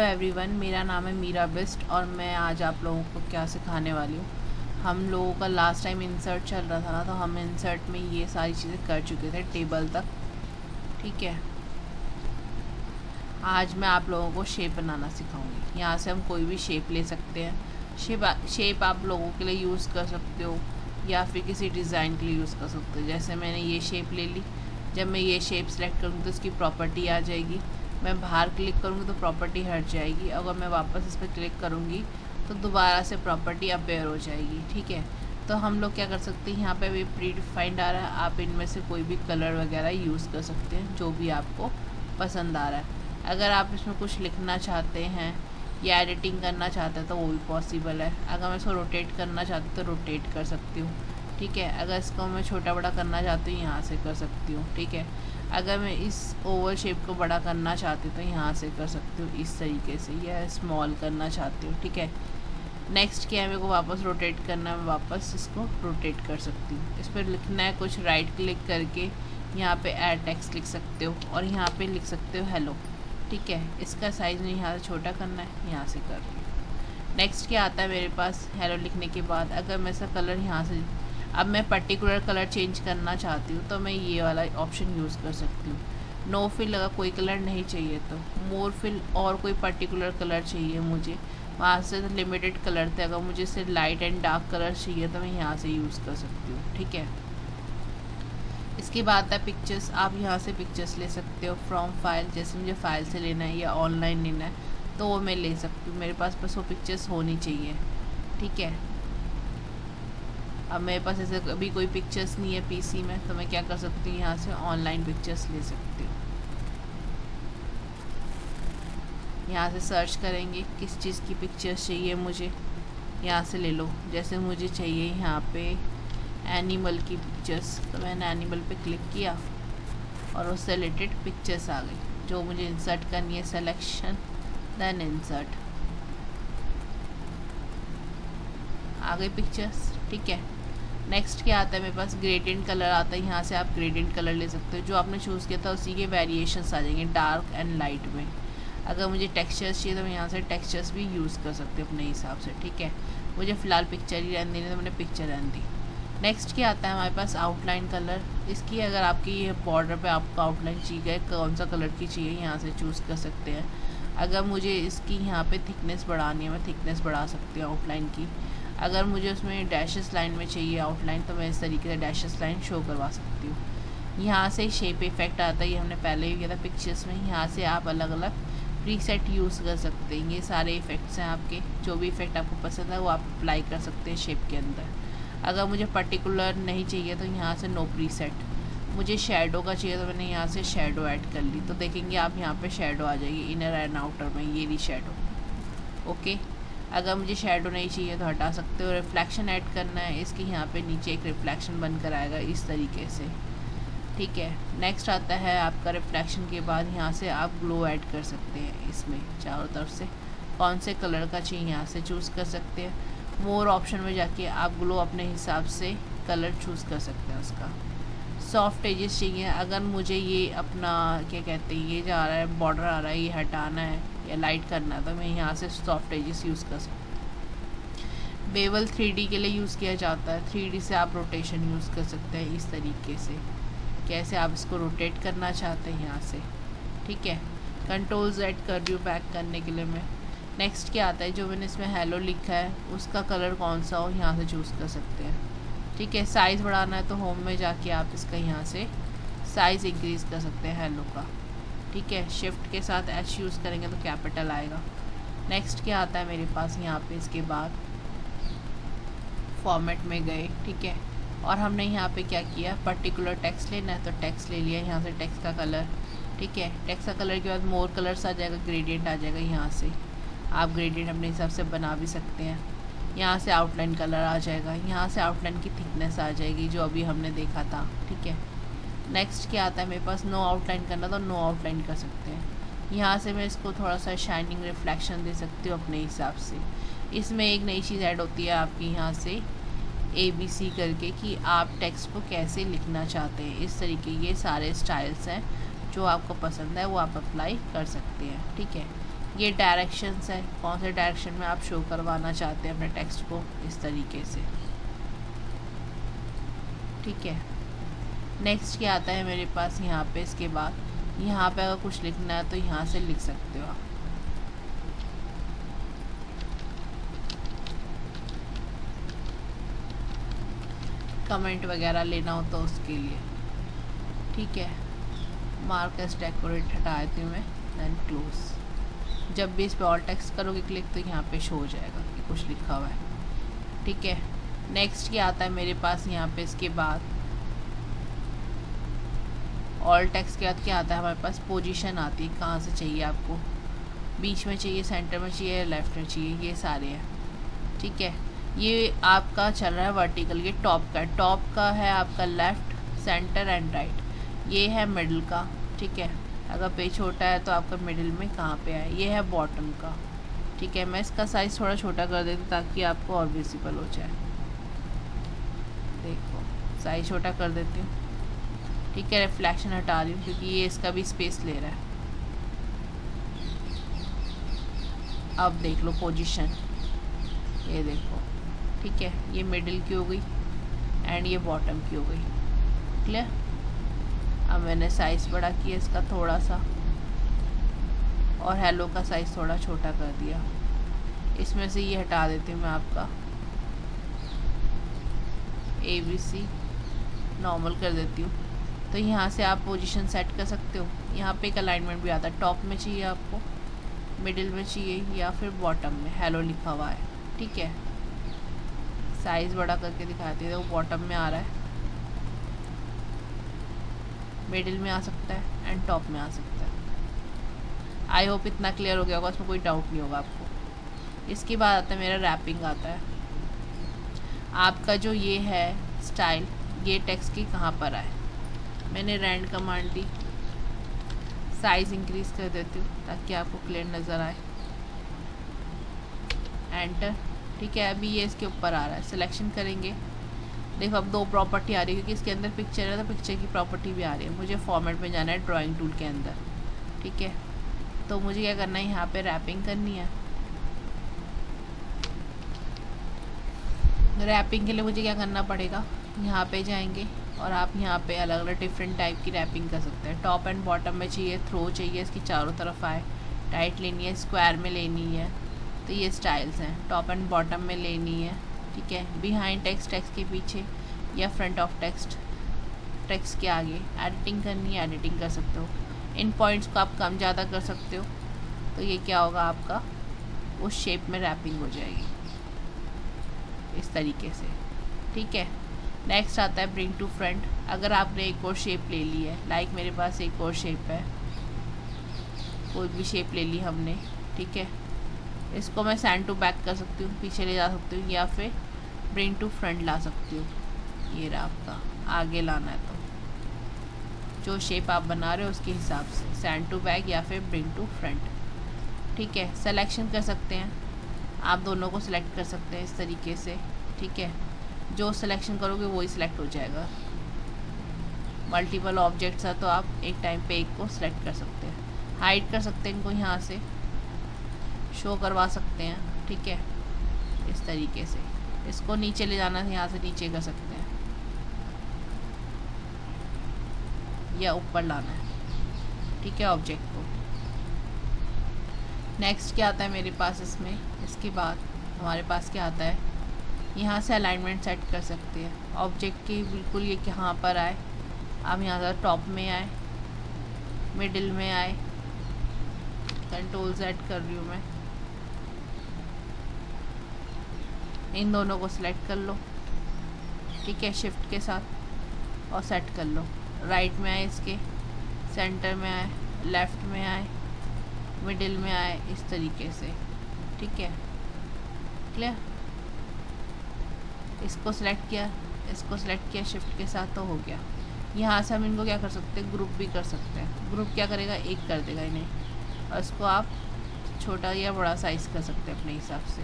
Everyone, मेरा नाम है मीरा बिस्ट और मैं आज आप लोगों को क्या सिखाने वाली हूँ। हम लोगों का लास्ट टाइम इंसर्ट चल रहा था ना, तो हम इंसर्ट में ये सारी चीज़ें कर चुके थे टेबल तक। ठीक है, आज मैं आप लोगों को शेप बनाना सिखाऊंगी। यहाँ से हम कोई भी शेप ले सकते हैं। शेप आप लोगों के लिए यूज़ कर सकते हो या फिर किसी डिज़ाइन के लिए यूज़ कर सकते हो। जैसे मैंने ये शेप ले ली, जब मैं ये शेप सेलेक्ट करूँगी तो इसकी प्रॉपर्टी आ जाएगी। मैं बाहर क्लिक करूँगी तो प्रॉपर्टी हट जाएगी। अगर मैं वापस इस पर क्लिक करूँगी तो दोबारा से प्रॉपर्टी अपेयर हो जाएगी। ठीक है, तो हम लोग क्या कर सकते हैं, यहाँ पे भी प्री डिफाइंड आ रहा है। आप इनमें से कोई भी कलर वगैरह यूज़ कर सकते हैं जो भी आपको पसंद आ रहा है। अगर आप इसमें कुछ लिखना चाहते हैं या एडिटिंग करना चाहते हैं तो वो भी पॉसिबल है। अगर मैं इसको रोटेट करना चाहती हूँ तो रोटेट कर सकती हूँ। ठीक है, अगर इसको मैं छोटा बड़ा करना चाहती हूँ यहाँ से कर सकती हूँ। ठीक है, अगर मैं इस ओवल शेप को बड़ा करना चाहती हूँ तो यहाँ से कर सकती हूँ इस तरीके से, या स्मॉल करना चाहती हूँ। ठीक है, नेक्स्ट क्या है, मेरे को वापस रोटेट करना है, मैं वापस इसको रोटेट कर सकती हूँ। इस पर लिखना है कुछ, राइट क्लिक करके यहाँ पे ऐड टेक्स्ट लिख सकते हो और यहाँ पे लिख सकते हो हेलो। ठीक है, इसका साइज़ में यहाँ से छोटा करना है, यहाँ से कर रही हूँ। नेक्स्ट क्या आता है मेरे पास, हेलो लिखने के बाद अगर मैं इसका कलर यहाँ से, अब मैं पर्टिकुलर कलर चेंज करना चाहती हूँ तो मैं ये वाला ऑप्शन यूज़ कर सकती हूँ। नो फिल, अगर कोई कलर नहीं चाहिए तो मोर फिल, और कोई पर्टिकुलर कलर चाहिए मुझे, वहाँ से तो लिमिटेड कलर थे। अगर मुझे सिर्फ लाइट एंड डार्क कलर चाहिए तो मैं यहाँ से यूज़ कर सकती हूँ। ठीक है, इसके बाद है पिक्चर्स। आप यहाँ से पिक्चर्स ले सकते हो फ्रॉम फाइल, जैसे मुझे फ़ाइल से लेना है या ऑनलाइन लेना है तो वो मैं ले सकती हूँ। मेरे पास बस वो पिक्चर्स होनी चाहिए। ठीक है, अब मेरे पास ऐसे अभी कोई पिक्चर्स नहीं है पीसी में, तो मैं क्या कर सकती हूँ, यहाँ से ऑनलाइन पिक्चर्स ले सकती हूँ। यहाँ से सर्च करेंगे किस चीज़ की पिक्चर्स चाहिए मुझे, यहाँ से ले लो। जैसे मुझे चाहिए यहाँ पे एनिमल की पिक्चर्स, तो मैंने एनिमल पे क्लिक किया और उससे रिलेटेड पिक्चर्स आ गई जो मुझे इंसर्ट करनी है। सेलेक्शन, देन इंसर्ट, आ गई पिक्चर्स। ठीक है, नेक्स्ट क्या आता है मेरे पास, ग्रेडियंट कलर आता है। यहाँ से आप ग्रेडियंट कलर ले सकते हो, जो आपने चूज़ किया था उसी के वेरिएशंस आ जाएंगे डार्क एंड लाइट में। अगर मुझे टेक्सचर्स चाहिए तो मैं यहाँ से टेक्सचर्स भी यूज़ कर सकती हूँ अपने हिसाब से। ठीक है, मुझे फ़िलहाल पिक्चर ही रहने दी तो मैंने पिक्चर रहने दी। नेक्स्ट क्या आता है हमारे पास, आउटलाइन कलर। इसकी अगर आपकी ये बॉर्डर पे आपको आउटलाइन चाहिए, कौन सा कलर की चाहिए यहाँ से चूज़ कर सकते हैं। अगर मुझे इसकी यहाँ पे थिकनेस बढ़ानी है, मैं थिकनेस बढ़ा सकती हूँ आउटलाइन की। अगर मुझे उसमें डैशेस लाइन में चाहिए आउटलाइन तो मैं इस तरीके से डैशेस लाइन शो करवा सकती हूँ। यहाँ से शेप इफेक्ट आता है, ये हमने पहले भी किया था पिक्चर्स में। यहाँ से आप अलग अलग प्रीसेट यूज़ कर सकते हैं। ये सारे इफ़ेक्ट्स हैं आपके, जो भी इफ़ेक्ट आपको पसंद है वो आप अप्लाई कर सकते हैं शेप के अंदर। अगर मुझे पर्टिकुलर नहीं चाहिए तो यहाँ से नो प्रीसेट। मुझे शेडो का चाहिए तो मैंने यहाँ से शेडो ऐड कर ली, तो देखेंगे आप यहाँ पे शेडो आ जाएगी इनर एंड आउटर में, ये भी शेडो। ओके, अगर मुझे शेडो नहीं चाहिए तो हटा सकते हो। रिफ्लेक्शन ऐड करना है, इसके यहाँ पे नीचे एक रिफ्लेक्शन बनकर आएगा इस तरीके से। ठीक है, नेक्स्ट आता है आपका रिफ्लेक्शन के बाद यहाँ से आप ग्लो ऐड कर सकते हैं इसमें चारों तरफ से। कौन से कलर का चाहिए यहाँ से चूज़ कर सकते हैं। मोर ऑप्शन में जाके आप ग्लो अपने हिसाब से कलर चूज़ कर सकते हैं उसका। सॉफ्ट एजेस चाहिए, अगर मुझे ये अपना क्या कहते हैं, ये जो आ रहा है बॉर्डर आ रहा है ये हटाना है या लाइट करना है तो मैं यहाँ से सॉफ्ट एजेस यूज़ कर सकती हूँ। बेवल 3D के लिए यूज़ किया जाता है, 3D से आप रोटेशन यूज़ कर सकते हैं इस तरीके से, कैसे आप इसको रोटेट करना चाहते हैं यहाँ से। ठीक है, कंट्रोल Z कर रही हूँ बैक करने के लिए मैं। नेक्स्ट क्या आता है, जो मैंने इसमें हेलो लिखा है उसका कलर कौन सा हो यहाँ से चूज़ कर सकते हैं। ठीक है, साइज़ बढ़ाना है तो होम में जाके आप इसका यहाँ से साइज़ इंक्रीज़ कर सकते हैं हेलो का। ठीक है, शिफ्ट के साथ H यूज़ करेंगे तो कैपिटल आएगा। नेक्स्ट क्या आता है मेरे पास यहाँ पे, इसके बाद फॉर्मेट में गए। ठीक है, और हमने यहाँ पे क्या किया, पर्टिकुलर टेक्स्ट लेना है तो टेक्स्ट ले लिया, यहाँ से टेक्स्ट का कलर। ठीक है, टेक्स्ट का कलर के बाद मोर कलर्स आ जाएगा, ग्रेडियंट आ जाएगा। यहाँ से आप ग्रेडियंट अपने हिसाब से बना भी सकते हैं। यहाँ से आउटलाइन कलर आ जाएगा, यहाँ से आउटलाइन की थिकनेस आ जाएगी जो अभी हमने देखा था। ठीक है, नेक्स्ट क्या आता है मेरे पास, नो आउटलाइन करना तो नो आउटलाइन कर सकते हैं। यहाँ से मैं इसको थोड़ा सा शाइनिंग रिफ्लेक्शन दे सकती हूँ अपने हिसाब से। इसमें एक नई चीज़ ऐड होती है आपकी यहाँ से ABC करके, कि आप टेक्स्ट को कैसे लिखना चाहते हैं। इस तरीके ये सारे स्टाइल्स हैं जो आपको पसंद है वो आप अप्लाई कर सकते हैं। ठीक है, ये डायरेक्शंस है, कौन से डायरेक्शन में आप शो करवाना चाहते हैं अपने टेक्स्ट को, इस तरीके से। ठीक है, नेक्स्ट क्या आता है मेरे पास यहाँ पे। इसके बाद यहाँ पे अगर कुछ लिखना है तो यहाँ से लिख सकते हो आप। कमेंट वगैरह लेना हो तो उसके लिए। ठीक है, मार्क एज डेकोरेट हटा देती हूँ मैं, देन क्लोज। जब भी इस पे ऑल टेक्स्ट करोगे क्लिक तो यहाँ पे शो हो जाएगा कि कुछ लिखा हुआ है। ठीक है, नेक्स्ट क्या आता है मेरे पास यहाँ पे। इसके बाद ऑल टेक्स्ट के बाद क्या आता है हमारे पास, पोजीशन आती है, कहाँ से चाहिए आपको, बीच में चाहिए, सेंटर में चाहिए, लेफ्ट में चाहिए, ये सारे हैं। ठीक है, ये आपका चल रहा है वर्टिकल, ये टॉप का है आपका लेफ़्ट, सेंटर एंड राइट। ये है मिडल का। ठीक है, अगर पेज छोटा है तो आपका मिडिल में कहाँ पे आए। ये है बॉटम का। ठीक है, मैं इसका साइज़ थोड़ा छोटा कर देती हूँ ताकि आपको और विजिबल हो जाए। देखो साइज़ छोटा कर देती हूँ। ठीक है, रिफ्लेक्शन हटा रही हूँ क्योंकि ये इसका भी स्पेस ले रहा है। अब देख लो पोजीशन, ये देखो। ठीक है, ये मिडिल की हो गई एंड ये बॉटम की हो गई। क्लियर। अब मैंने साइज़ बड़ा किया इसका थोड़ा सा, और हेलो का साइज़ थोड़ा छोटा कर दिया। इसमें से ये हटा देती हूँ मैं आपका ABC नॉर्मल कर देती हूँ। तो यहाँ से आप पोजीशन सेट कर सकते हो। यहाँ पे एक अलाइनमेंट भी आता है, टॉप में चाहिए आपको, मिडिल में चाहिए, या फिर बॉटम में हेलो लिखा हुआ है। ठीक है, साइज़ बड़ा करके दिखाती है। वो बॉटम में आ रहा है, मिडिल में आ सकता है एंड टॉप में आ सकता है। आई होप इतना क्लियर हो गया होगा, उसमें कोई डाउट नहीं होगा आपको। इसके बाद आता है मेरा रैपिंग आता है। आपका जो ये है स्टाइल, ये टेक्स्ट की कहाँ पर आए। मैंने रैंड कमांड दी, साइज़ इंक्रीज़ कर देती हूँ ताकि आपको क्लियर नज़र आए। एंटर। ठीक है, अभी ये इसके ऊपर आ रहा है, सिलेक्शन करेंगे। देखो अब दो प्रॉपर्टी आ रही है क्योंकि इसके अंदर पिक्चर है तो पिक्चर की प्रॉपर्टी भी आ रही है। मुझे फॉर्मेट में जाना है ड्राइंग टूल के अंदर। ठीक है, तो मुझे क्या करना है, यहाँ पे रैपिंग करनी है। रैपिंग के लिए मुझे क्या करना पड़ेगा, यहाँ पे जाएंगे और आप यहाँ पे अलग अलग डिफरेंट टाइप की रैपिंग कर सकते हैं। टॉप एंड बॉटम में चाहिए, थ्रो चाहिए, इसकी चारों तरफ आए, टाइट लेनी है, स्क्वायर में लेनी है। तो ये स्टाइल्स हैं, टॉप एंड बॉटम में लेनी है। ठीक है, बिहाइंड टेक्स्ट, टेक्स्ट के पीछे, या फ्रंट ऑफ टेक्स्ट, टेक्स्ट के आगे। एडिटिंग करनी है, एडिटिंग कर सकते हो। इन पॉइंट्स को आप कम ज़्यादा कर सकते हो। तो ये क्या होगा आपका, उस शेप में रैपिंग हो जाएगी इस तरीके से। ठीक है, नेक्स्ट आता है ब्रिंग टू फ्रंट। अगर आपने एक और शेप ले ली है, लाइक मेरे पास एक और शेप है, कोई भी शेप ले ली हमने। ठीक है, इसको मैं सेंड टू बैक कर सकती हूँ, पीछे ले जा सकती हूँ, या फिर ब्रिंग टू फ्रंट ला सकती हूँ। ये रहा आपका, आगे लाना है तो जो शेप आप बना रहे हो उसके हिसाब से सेंड टू बैक या फिर ब्रिंग टू फ्रंट। ठीक है, सिलेक्शन कर सकते हैं, आप दोनों को सिलेक्ट कर सकते हैं इस तरीके से। ठीक है, जो सिलेक्शन करोगे वही सिलेक्ट हो जाएगा। मल्टीपल ऑब्जेक्ट्स है तो आप एक टाइम पे एक को सिलेक्ट कर सकते हैं। हाइड कर सकते हैं इनको, यहाँ से शो करवा सकते हैं। ठीक है, इस तरीके से। इसको नीचे ले जाना है, यहाँ से नीचे कर सकते हैं, या ऊपर लाना है। ठीक है, ऑब्जेक्ट को। नेक्स्ट क्या आता है मेरे पास इसमें, इसके बाद हमारे पास क्या आता है, यहाँ से अलाइनमेंट सेट कर सकते हैं ऑब्जेक्ट की। बिल्कुल ये कहाँ पर आए, आप यहाँ से टॉप में आए, मिडिल में आए, कंट्रोल Z कर रही हूँ मैं, इन दोनों को सिलेक्ट कर लो। ठीक है, शिफ्ट के साथ, और सेट कर लो। राइट में आए, इसके सेंटर में आए, लेफ़्ट में आए, मिडिल में आए, इस तरीके से। ठीक है, क्लियर। इसको सिलेक्ट किया, इसको सिलेक्ट किया शिफ्ट के साथ, तो हो गया। यहाँ से हम इनको क्या कर सकते हैं, ग्रुप भी कर सकते हैं। ग्रुप क्या करेगा, एक कर देगा इन्हें, और इसको आप छोटा या बड़ा साइज़ कर सकते हैं अपने हिसाब से।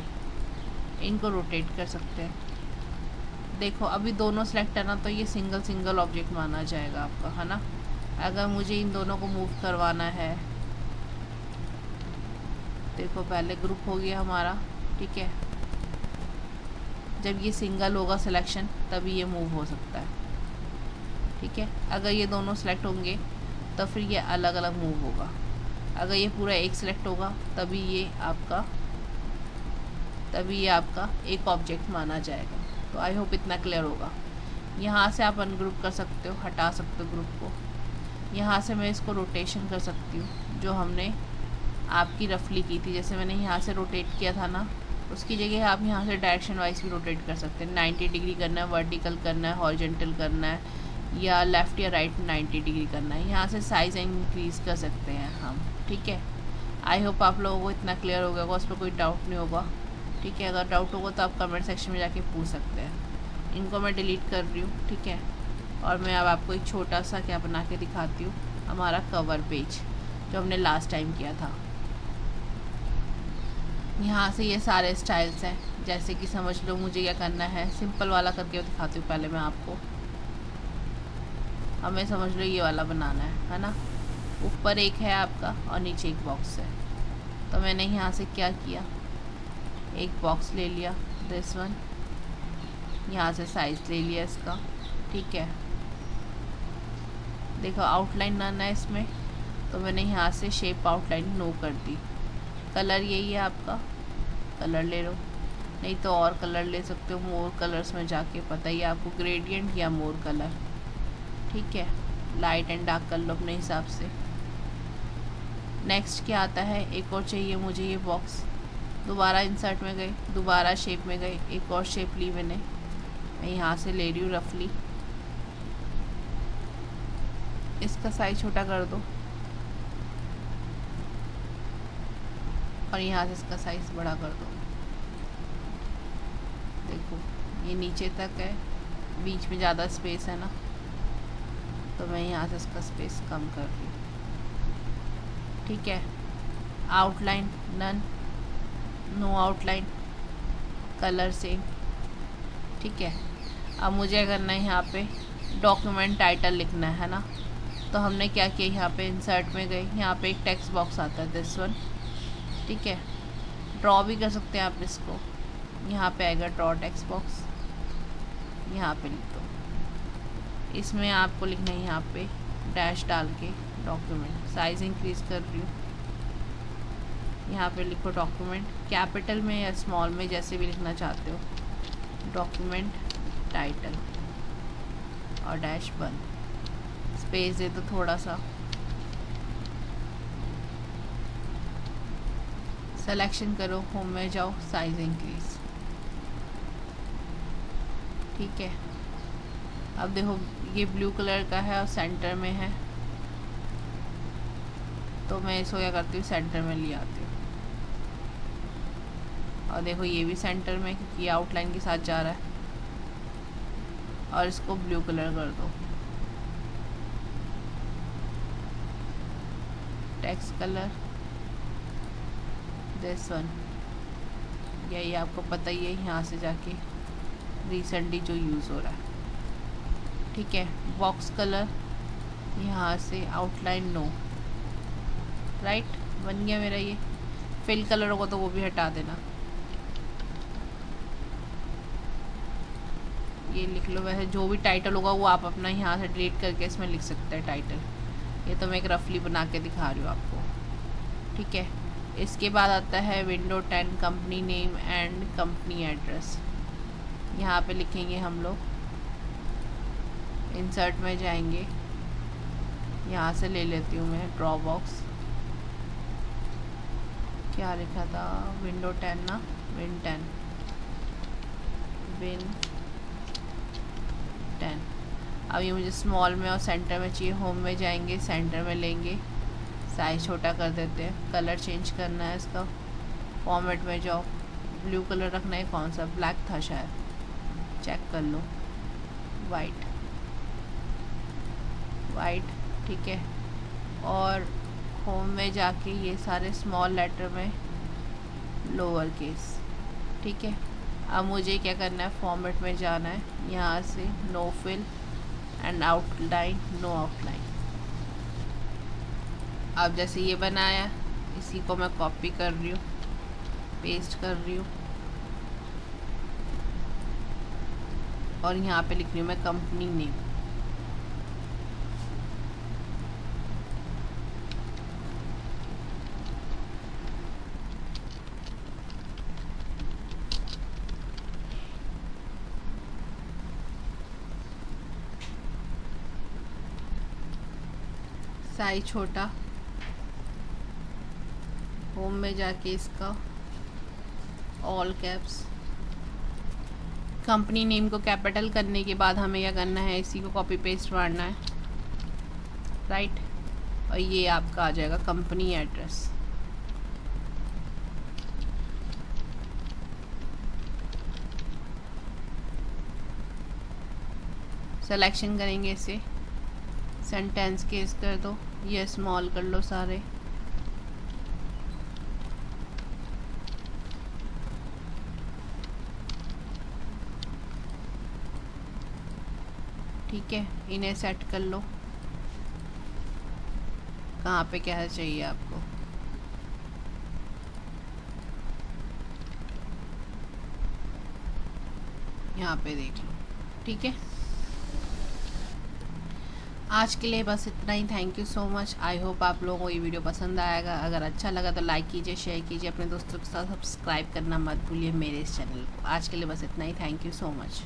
इनको रोटेट कर सकते हैं। देखो अभी दोनों सेलेक्ट है ना, तो ये सिंगल सिंगल ऑब्जेक्ट माना जाएगा आपका, है ना। अगर मुझे इन दोनों को मूव करवाना है देखो पहले ग्रुप हो गया हमारा, ठीक है। जब ये सिंगल होगा सिलेक्शन तभी ये मूव हो सकता है, ठीक है। अगर ये दोनों सेलेक्ट होंगे तो फिर ये अलग अलग मूव होगा। अगर ये पूरा एक सिलेक्ट होगा तभी ये आपका एक ऑब्जेक्ट माना जाएगा। तो आई होप इतना क्लियर होगा। यहाँ से आप अनग्रुप कर सकते हो, हटा सकते हो ग्रुप को। यहाँ से मैं इसको रोटेशन कर सकती हूँ, जो हमने आपकी रफली की थी। जैसे मैंने यहाँ से रोटेट किया था ना, उसकी जगह आप यहाँ से डायरेक्शन वाइज भी रोटेट कर सकते हैं। 90 डिग्री करना है, वर्टिकल करना है, हॉरिजॉन्टल करना है, या लेफ़्ट या राइट 90 डिग्री करना है। यहाँ से साइज़ इंक्रीज़ कर सकते हैं हम, ठीक है। आई होप आप लोगों को इतना क्लियर हो गया होगा, उस पर कोई डाउट नहीं होगा, ठीक है। अगर डाउट होगा तो आप कमेंट सेक्शन में जाके पूछ सकते हैं। इनको मैं डिलीट कर रही हूँ, ठीक है। और मैं अब आपको एक छोटा सा क्या बना के दिखाती हूँ, हमारा कवर पेज जो हमने लास्ट टाइम किया था। यहाँ से ये सारे स्टाइल्स हैं, जैसे कि समझ लो मुझे क्या करना है। सिंपल वाला करके दिखाती हूँ पहले मैं आपको। हमें समझ लो ये वाला बनाना है ना। ऊपर एक है आपका और नीचे एक बॉक्स है। तो मैंने यहाँ से क्या किया, एक बॉक्स ले लिया, दिस वन। यहाँ से साइज़ ले लिया इसका, ठीक है। देखो आउटलाइन नन है इसमें, तो मैंने यहाँ से शेप आउटलाइन नो कर दी। कलर यही है आपका, कलर ले लो, नहीं तो और कलर ले सकते हो। मोर कलर्स में जाके पता ही आपको, ग्रेडियंट या मोर कलर, ठीक है। लाइट एंड डार्क कर लो अपने हिसाब से। नेक्स्ट क्या आता है, एक और चाहिए मुझे ये बॉक्स। दोबारा इंसर्ट में गए, दोबारा शेप में गए, एक और शेप ली मैंने। मैं यहाँ से ले रही हूँ रफली, इसका साइज छोटा कर दो और यहाँ से इसका साइज़ बड़ा कर दो। देखो ये नीचे तक है, बीच में ज़्यादा स्पेस है ना, तो मैं यहाँ से इसका स्पेस कम कर रही हूँ, ठीक है। Outline none, no outline, colour same, ठीक है। अब मुझे करना है यहाँ पे डॉक्यूमेंट टाइटल लिखना है ना। तो हमने क्या किया, यहाँ पे इंसर्ट में गए, यहाँ पे एक टेक्स्ट बॉक्स आता है दिस वन, ठीक है। ड्रॉ भी कर सकते हैं आप इसको, यहाँ पे आएगा ड्रॉ टेक्स्ट बॉक्स, यहाँ पे लिख दो। इसमें आपको लिखना है यहाँ पे डैश डाल के डॉक्यूमेंट। साइज़ इंक्रीज़ कर रही हूँ, यहाँ पे लिखो डॉक्यूमेंट, कैपिटल में या स्मॉल में जैसे भी लिखना चाहते हो। डॉक्यूमेंट टाइटल और डैश बंद, स्पेस दे दो थोड़ा सा। सेलेक्शन करो, होम में जाओ, साइज इंक्रीज, ठीक है। अब देखो ये ब्लू कलर का है और सेंटर में है, तो मैं इसको क्या करती हूँ, सेंटर में ले आती हूँ। और देखो ये भी सेंटर में, क्योंकि आउटलाइन के साथ जा रहा है। और इसको ब्लू कलर कर दो, टेक्स्ट कलर दिस वन। यही आपको पता ही है, यहाँ से जाके रिसेंटली जो यूज़ हो रहा है, ठीक है। बॉक्स कलर यहाँ से आउटलाइन नो, राइट, बन गया मेरा। ये फिल कलर होगा तो वो भी हटा देना। ये लिख लो, वैसे जो भी टाइटल होगा वो आप अपना यहाँ से डिलीट करके इसमें लिख सकते हैं टाइटल। ये तो मैं एक रफली बना के दिखा रही हूँ आपको, ठीक है। इसके बाद आता है window 10 company name and company address. यहाँ पे लिखेंगे हम लोग, इंसर्ट में जाएंगे, यहाँ से ले लेती हूँ मैं ड्रॉ बॉक्स। क्या लिखा था, विंडो 10 ना, विन 10, विन 10। अब ये मुझे स्मॉल में और सेंटर में चाहिए। होम में जाएंगे, सेंटर में लेंगे, साइज़ छोटा कर देते हैं। कलर चेंज करना है इसका, फॉर्मेट में जाओ, ब्लू कलर रखना है, कौन सा ब्लैक था शायद, चेक कर लो, वाइट, वाइट, ठीक है। और होम में जाके ये सारे स्मॉल लेटर में लोअर केस, ठीक है। अब मुझे क्या करना है, फॉर्मेट में जाना है, यहाँ से no fill and outline no outline. अब जैसे ये बनाया, इसी को मैं कॉपी कर रही हूँ, पेस्ट कर रही हूँ और यहाँ पे लिख रही हूँ मैं कंपनी नेम। साइज छोटा, होम में जाके इसका ऑल कैप्स, कंपनी नेम को कैपिटल करने के बाद हमें क्या करना है, इसी को कॉपी पेस्ट मारना है, राइट। और ये आपका आ जाएगा कंपनी एड्रेस। सिलेक्शन करेंगे इसे, सेंटेंस केस कर दो, ये स्मॉल कर लो सारे, ठीक है। इन्हें सेट कर लो, कहाँ पे क्या चाहिए आपको। यहाँ पे देख लो, ठीक है। आज के लिए बस इतना ही। Thank you so much. I hope आप लोगों को ये वीडियो पसंद आएगा। अगर अच्छा लगा तो लाइक कीजिए, शेयर कीजिए, अपने दोस्तों के साथ सब्सक्राइब करना मत भूलिए मेरे इस चैनल को। आज के लिए बस इतना ही। Thank you so much.